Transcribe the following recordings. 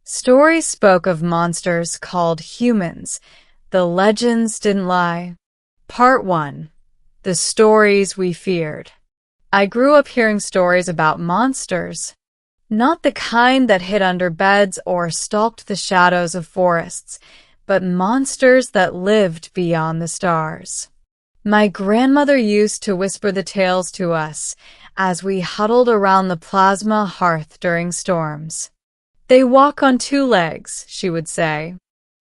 Stories spoke of monsters called humans. The legends didn't lie. Part 1. The stories we feared. I grew up hearing stories about monsters. Not the kind that hid under beds or stalked the shadows of forests, but monsters that lived beyond the stars. My grandmother used to whisper the tales to us as we huddled around the plasma hearth during storms. They walk on two legs, she would say.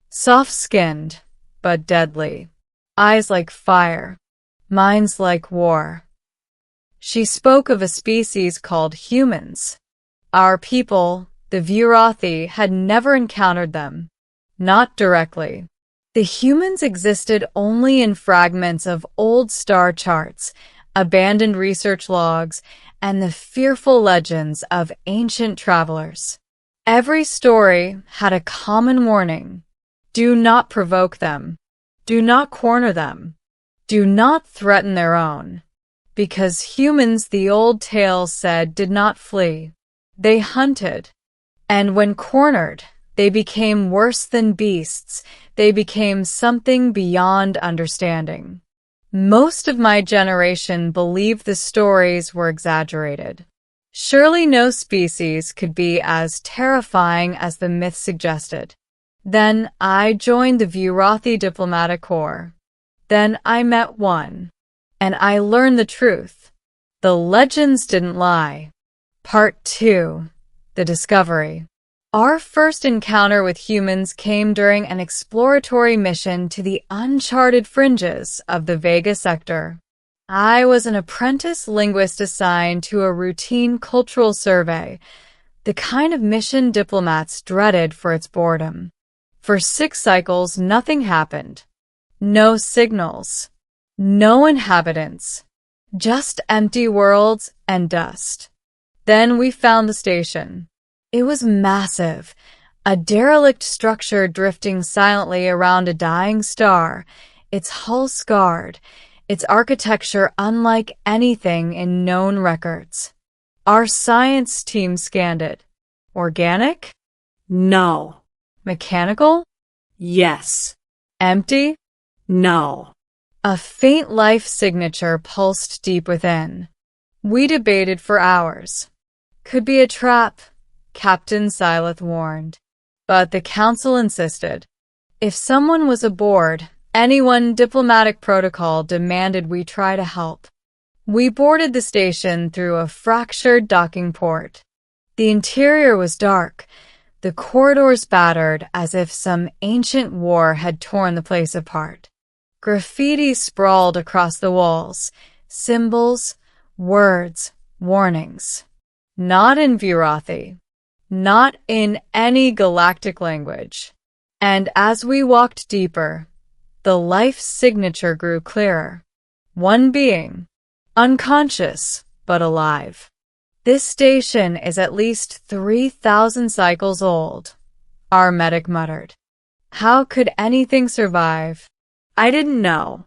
Soft-skinned, but deadly. Eyes like fire. Minds like war. She spoke of a species called humans. Our people, the Vurothi, had never encountered them. Not directly. The humans existed only in fragments of old star charts, abandoned research logs, and the fearful legends of ancient travelers. Every story had a common warning. Do not provoke them. Do not corner them. Do not threaten their own. Because humans, the old tales said, did not flee. They hunted. And when cornered, they became worse than beasts. They became something beyond understanding. Most of my generation believed the stories were exaggerated. Surely no species could be as terrifying as the myth suggested. Then I joined the Vurothi Diplomatic Corps. Then I met one. And I learned the truth. The legends didn't lie. Part 2. The Discovery. Our first encounter with humans came during an exploratory mission to the uncharted fringes of the Vega sector. I was an apprentice linguist assigned to a routine cultural survey, the kind of mission diplomats dreaded for its boredom. For 6 cycles, nothing happened. No signals. No inhabitants. Just empty worlds and dust. Then we found the station. It was massive, a derelict structure drifting silently around a dying star, its hull scarred, its architecture unlike anything in known records. Our science team scanned it. Organic? No. Mechanical? Yes. Empty? No. A faint life signature pulsed deep within. We debated for hours. Could be a trap, Captain Silith warned. But the council insisted. If someone was aboard, anyone, diplomatic protocol demanded we try to help. We boarded the station through a fractured docking port. The interior was dark, the corridors battered as if some ancient war had torn the place apart. Graffiti sprawled across the walls, symbols, words, warnings. Not in Vurothi. Not in any galactic language. And as we walked deeper, the life signature grew clearer. One being, unconscious but alive. This station is at least 3,000 cycles old, our medic muttered. How could anything survive? I didn't know.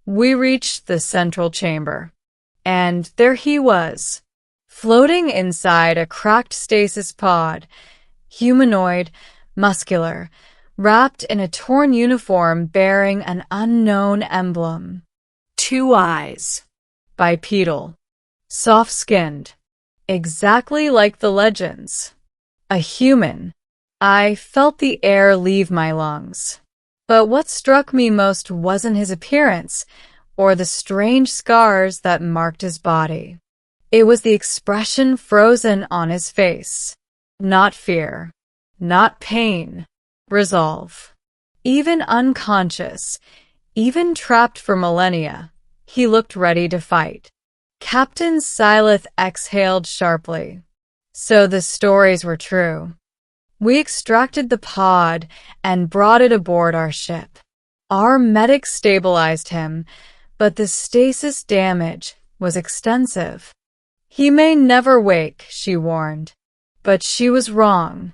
We reached the central chamber. And there he was, floating inside a cracked stasis pod, humanoid, muscular, wrapped in a torn uniform bearing an unknown emblem. 2 eyes. Bipedal. Soft-skinned. Exactly like the legends. A human. I felt the air leave my lungs. But what struck me most wasn't his appearance, or the strange scars that marked his body. It was the expression frozen on his face. Not fear. Not pain. Resolve. Even unconscious, even trapped for millennia, he looked ready to fight. Captain Silith exhaled sharply. So the stories were true. We extracted the pod and brought it aboard our ship. Our medic stabilized him, but the stasis damage was extensive. He may never wake, she warned. But she was wrong.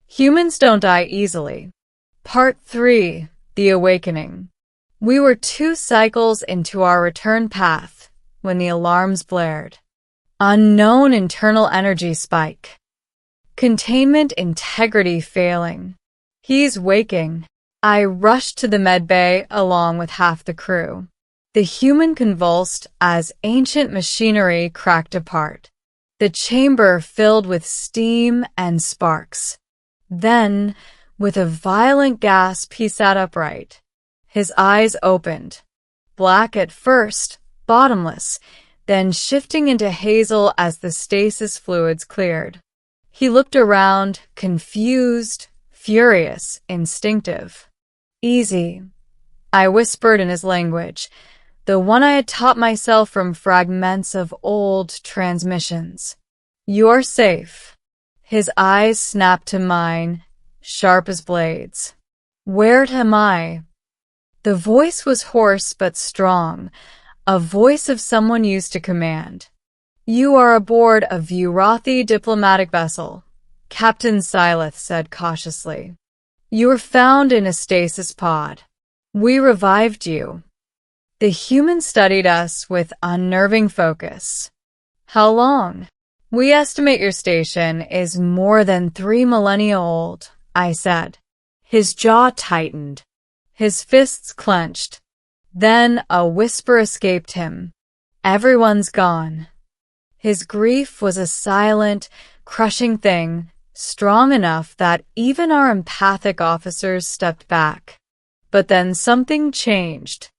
Humans don't die easily. Part 3. The Awakening. We were 2 cycles into our return path when the alarms blared. Unknown internal energy spike. Containment integrity failing. He's waking. I rushed to the medbay along with half the crew. The human convulsed as ancient machinery cracked apart. The chamber filled with steam and sparks. Then, with a violent gasp, he sat upright. His eyes opened. Black at first, bottomless, then shifting into hazel as the stasis fluids cleared. He looked around, confused, furious, instinctive. "Easy," I whispered in his language, the one I had taught myself from fragments of old transmissions. "You're safe." His eyes snapped to mine, sharp as blades. "Where am I?" The voice was hoarse but strong, a voice of someone used to command. "You are aboard a Vurathi diplomatic vessel," Captain Silith said cautiously. "You were found in a stasis pod. We revived you." The human studied us with unnerving focus. "How long?" "We estimate your station is more than 3 millennia old," I said. His jaw tightened. His fists clenched. Then a whisper escaped him. "Everyone's gone." His grief was a silent, crushing thing, strong enough that even our empathic officers stepped back. But then something changed.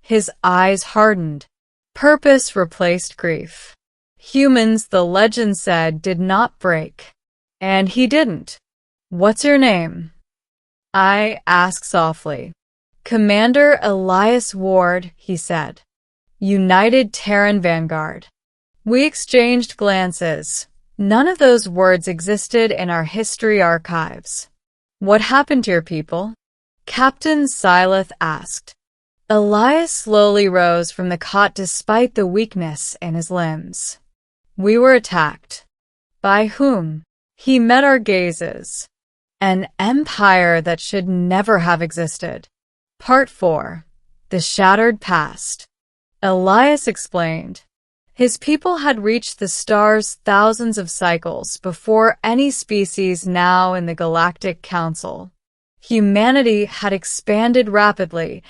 His eyes hardened. Purpose replaced grief. Humans, the legend said, did not break. And he didn't. "What's your name?" I asked softly. "Commander Elias Ward," he said. "United Terran Vanguard." We exchanged glances. None of those words existed in our history archives. "What happened to your people?" Captain Silith asked. Elias slowly rose from the cot despite the weakness in his limbs. "We were attacked." "By whom?" He met our gazes. "An empire that should never have existed." Part 4. The Shattered Past. Elias explained. His people had reached the stars thousands of cycles before any species now in the Galactic Council. Humanity had expanded rapidly,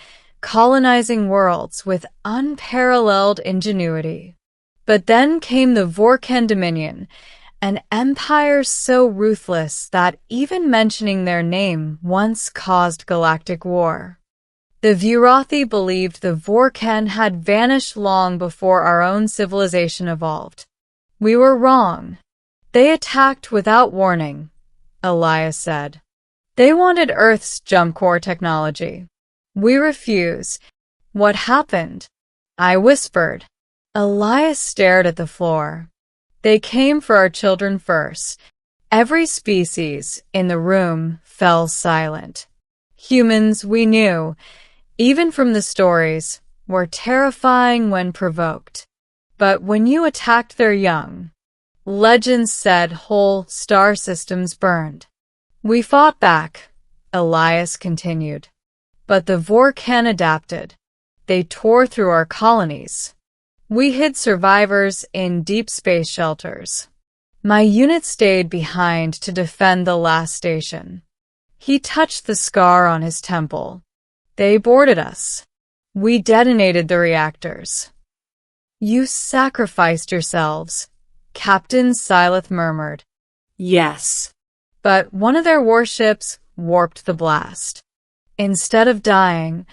colonizing worlds with unparalleled ingenuity. But then came the Vorkan Dominion, an empire so ruthless that even mentioning their name once caused galactic war. The Vurathi believed the Vorkan had vanished long before our own civilization evolved. We were wrong. "They attacked without warning," Elias said. "They wanted Earth's jump core technology. We refuse." "What happened?" I whispered. Elias stared at the floor. "They came for our children first." Every species in the room fell silent. Humans, we knew, even from the stories, were terrifying when provoked. But when you attacked their young, legends said whole star systems burned. "We fought back," Elias continued. "But the Vorkan adapted. They tore through our colonies. We hid survivors in deep space shelters. My unit stayed behind to defend the last station." He touched the scar on his temple. "They boarded us. We detonated the reactors." "You sacrificed yourselves," Captain Silith murmured. "Yes." "But one of their warships warped the blast. Instead of dying,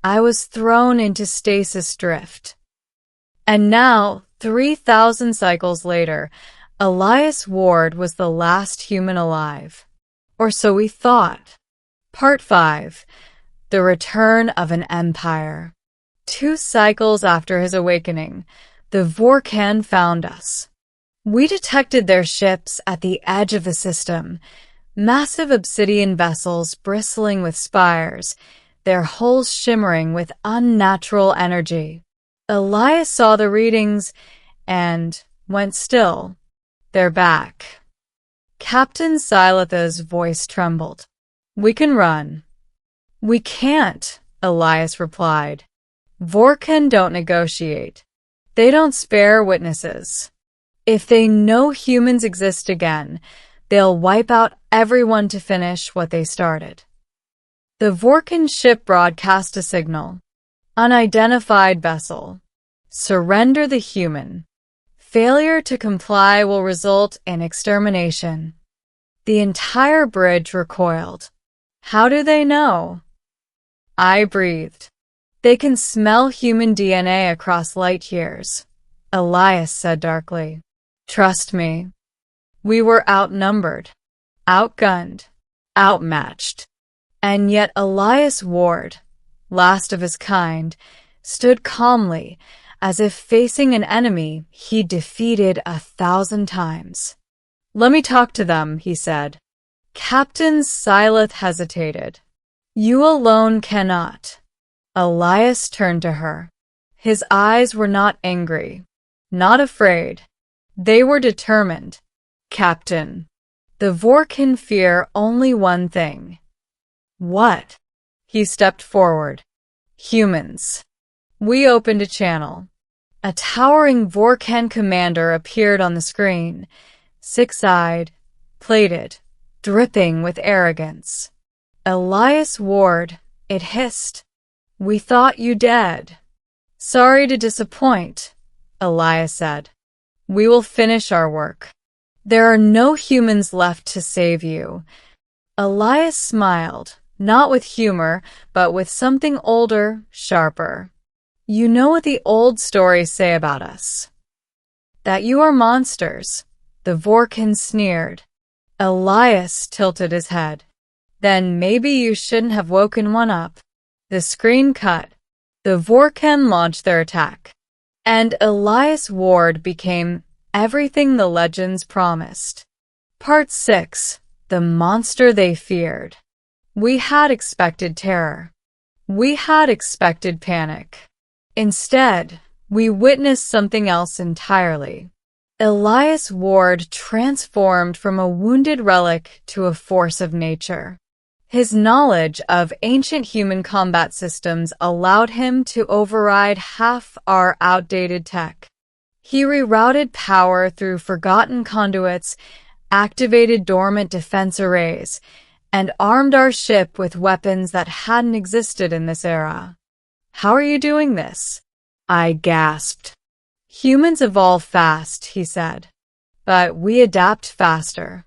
I was thrown into stasis drift." And now, 3,000 cycles later, Elias Ward was the last human alive. Or so we thought. Part 5. The Return of an Empire. 2 cycles after his awakening, the Vorkan found us. We detected their ships at the edge of the system, massive obsidian vessels bristling with spires, their hulls shimmering with unnatural energy. Elias saw the readings and went still. "They're back." Captain Silitha's voice trembled. "We can run." "We can't," Elias replied. "Vorkan don't negotiate. They don't spare witnesses. If they know humans exist again, They'll wipe out everyone to finish what they started. The Vorkan ship broadcast a signal. Unidentified vessel. Surrender the human. Failure to comply will result in extermination. The entire bridge recoiled. How do they know? I breathed. They can smell human DNA across light years, Elias said darkly. Trust me. We were outnumbered, outgunned, outmatched. And yet Elias Ward, last of his kind, stood calmly, as if facing an enemy he'd defeated 1,000 times. Let me talk to them, he said. Captain Silith hesitated. You alone cannot. Elias turned to her. His eyes were not angry, not afraid. They were determined. Captain, the Vorkan fear only one thing. What? He stepped forward. Humans. We opened a channel. A towering Vorkan commander appeared on the screen, six-eyed, plated, dripping with arrogance. Elias Ward, it hissed. We thought you dead. Sorry to disappoint, Elias said. We will finish our work. There are no humans left to save you. Elias smiled, not with humor, but with something older, sharper. You know what the old stories say about us. That you are monsters, the Vorkan sneered. Elias tilted his head. Then maybe you shouldn't have woken one up. The screen cut. The Vorkan launched their attack. And Elias Ward became everything the legends promised. Part 6. The monster they feared. We had expected terror. We had expected panic. Instead, we witnessed something else entirely. Elias Ward transformed from a wounded relic to a force of nature. His knowledge of ancient human combat systems allowed him to override half our outdated tech. He rerouted power through forgotten conduits, activated dormant defense arrays, and armed our ship with weapons that hadn't existed in this era. How are you doing this? I gasped. Humans evolve fast, he said, but we adapt faster.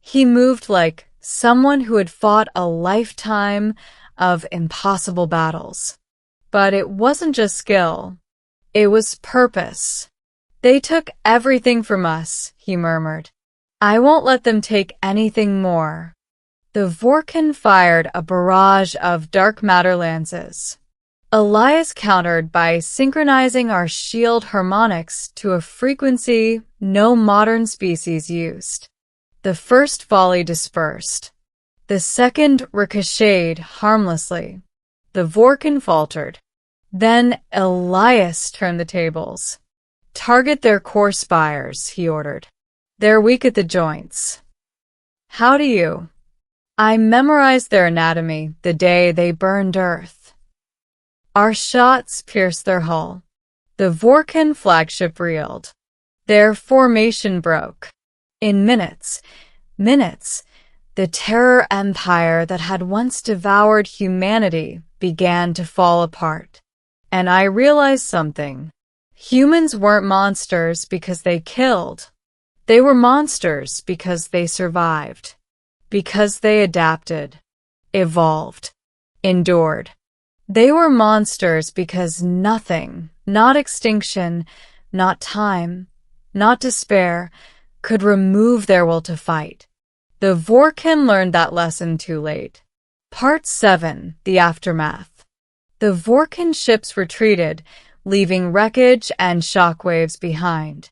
He moved like someone who had fought a lifetime of impossible battles. But it wasn't just skill. It was purpose. They took everything from us, he murmured. I won't let them take anything more. The Vorkan fired a barrage of dark matter lances. Elias countered by synchronizing our shield harmonics to a frequency no modern species used. The first volley dispersed. The second ricocheted harmlessly. The Vorkan faltered. Then Elias turned the tables. Target their core spires, he ordered. They're weak at the joints. How do you? I memorized their anatomy the day they burned Earth. Our shots pierced their hull. The Vorkan flagship reeled. Their formation broke. In minutes, the terror empire that had once devoured humanity began to fall apart. And I realized something. Humans weren't monsters because they killed. They were monsters because they survived. Because they adapted, evolved, endured. They were monsters because nothing, not extinction, not time, not despair, could remove their will to fight. The Vorkan learned that lesson too late. Part 7. The Aftermath. The Vorkan ships retreated, leaving wreckage and shockwaves behind.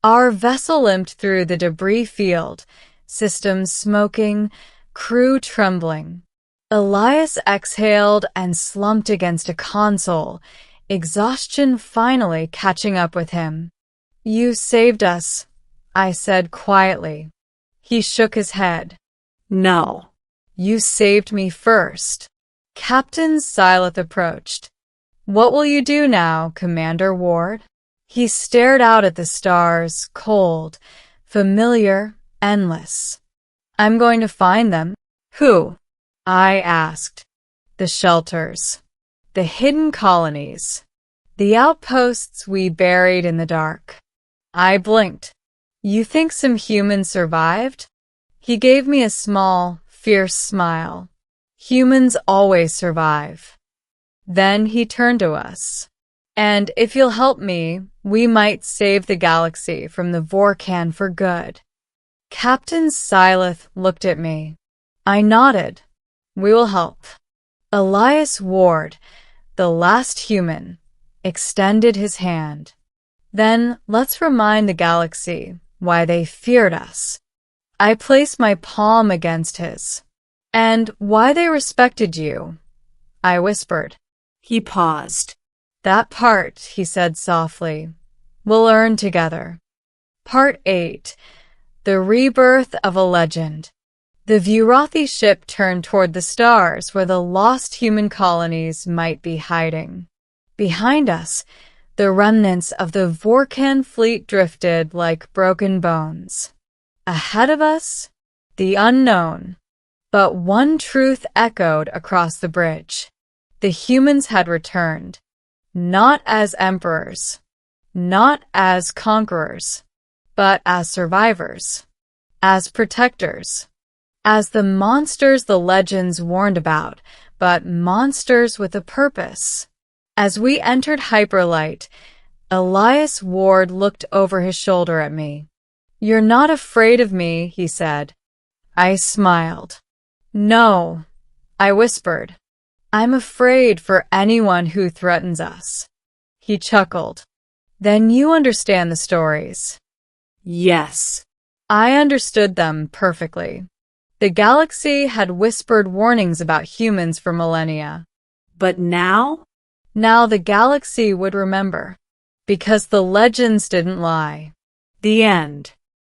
Our vessel limped through the debris field, systems smoking, crew trembling. Elias exhaled and slumped against a console, exhaustion finally catching up with him. You saved us, I said quietly. He shook his head. No. You saved me first. Captain Silith approached. What will you do now, Commander Ward? He stared out at the stars, cold, familiar, endless. I'm going to find them. Who? I asked. The shelters. The hidden colonies. The outposts we buried in the dark. I blinked. You think some humans survived? He gave me a small, fierce smile. Humans always survive. Then he turned to us. And if you'll help me, we might save the galaxy from the Vorkan for good. Captain Syleth looked at me. I nodded. We will help. Elias Ward, the last human, extended his hand. Then let's remind the galaxy why they feared us. I placed my palm against his. And why they respected you, I whispered. He paused. That part, he said softly, we'll learn together. Part 8. The Rebirth of a Legend. The Vurothi ship turned toward the stars where the lost human colonies might be hiding. Behind us, the remnants of the Vorkan fleet drifted like broken bones. Ahead of us, the unknown. But one truth echoed across the bridge. The humans had returned. Not as emperors, not as conquerors, but as survivors, as protectors, as the monsters the legends warned about, but monsters with a purpose. As we entered Hyperlight, Elias Ward looked over his shoulder at me. You're not afraid of me, he said. I smiled. No, I whispered. I'm afraid for anyone who threatens us. He chuckled. Then you understand the stories. Yes. I understood them perfectly. The galaxy had whispered warnings about humans for millennia. But now? Now the galaxy would remember. Because the legends didn't lie. The end.